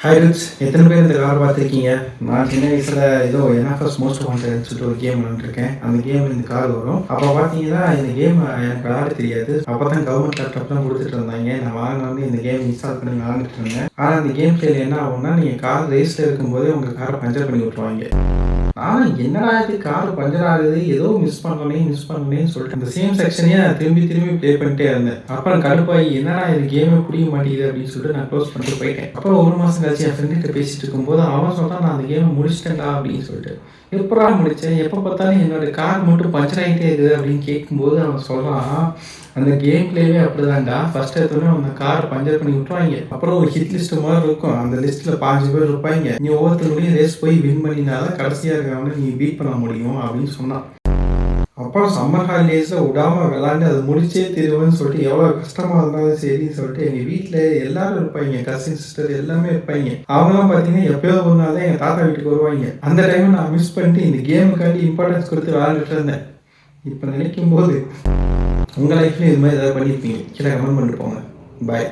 Hi Ritz, எத்தனை பேர் இந்த கார் பார்த்துருக்கீங்க? நான் சின்ன வயசில் ஏதோ என்எஃப்எஸ் மோஸ்ட் வாண்டட்னு சொல்லிட்டு ஒரு கேம் விளாண்டுருக்கேன். அந்த கேம் இந்த கார் வரும். அப்போ பார்த்தீங்கன்னா இந்த கேம் எனக்கு விளாட தெரியாது. அப்போ தான் கவர்மெண்ட் லேப்டாப் தான் கொடுத்துட்டு இருந்தாங்க. நான் வாங்கினோடனே இந்த கேம் இன்ஸ்டால் பண்ணி விளாண்டுட்டு இருந்தேன். ஆனால் அந்த கேம் பிளேயில் என்ன ஆகும்னா, நீங்கள் கார் ரேஸில் இருக்கும்போதே உங்கள் காரை பஞ்சர் பண்ணி விட்டுருவாங்க. ஆனால் என்னடா இது கார் பஞ்சர் ஆகுது, ஏதோ மிஸ் பண்ணேன்னு சொல்லிட்டு அந்த சேம் செக்ஷனையே நான் திரும்பி ப்ளே பண்ணிட்டே இருந்தேன். அப்புறம் கடுப்பாகி என்னடா இது கேமே புரிய மாட்டேங்குது அப்படின்னு சொல்லிட்டு நான் க்ளோஸ் பண்ணிட்டு போயிட்டேன். அப்புறம் ஒரு மாதம் கழிச்சு என் ஃப்ரெண்டுகிட்ட பேசிட்டு இருக்கும்போது அவன் சொல்கிறான், நான் அந்த கேமை முடிச்சிட்டேன்டா அப்படின்னு சொல்லிட்டு. எப்படா முடித்தேன், எப்போ பார்த்தாலும் என்னோட கார் மட்டும் பஞ்சர் ஆகிட்டே இருக்குது அப்படின்னு கேட்கும்போது அவன் சொல்கிறான், அந்த கேம் பிளேவே அப்படிதான்டா. ஃபர்ஸ்ட் எடுத்தோடனே அந்த கார் பஞ்சர் பண்ணி விட்டுருவாங்க. அப்புறம் ஒரு ஹிட் லிஸ்ட் மாதிரி இருக்கும். அந்த லிஸ்ட்டில் 5 பேர் இருப்பாங்க. நீ ஒவ்வொருத்தருடையும் ரேஸ் போய் வின் பண்ணினாதான் கடைசியாக இருக்கிறவங்க நீ பீட் பண்ண முடியும் அப்படின்னு சொன்னான். அப்புறம் சம்மர் ஹாலிடேஸில் விடாமல் விளாண்டு அதை முடிச்சே தீருவேன்னு சொல்லிட்டு எவ்வளோ கஷ்டமாக இருந்தாலும் சரின்னு சொல்லிட்டு எங்கள் வீட்டில் எல்லாரும் இருப்பாங்க, கசின் சிஸ்டர் எல்லாமே இருப்பாங்க. அவங்களாம் பார்த்தீங்கன்னா எப்பயோ ஒரு நாள் தான் எங்கள் தாத்தா வீட்டுக்கு வருவாங்க. அந்த டைமை நான் மிஸ் பண்ணிட்டு இந்த கேமுக்காண்டி இம்பார்ட்டன்ஸ் கொடுத்து விளாண்டுட்டு இருந்தேன். இப்போ நினைக்கும் போது உங்கள் லைஃப்லையும் இது மாதிரி ஏதாவது பண்ணியிருப்பீங்க. கீழே கமெண்ட் பண்ணிட்டு போங்க. பாய்.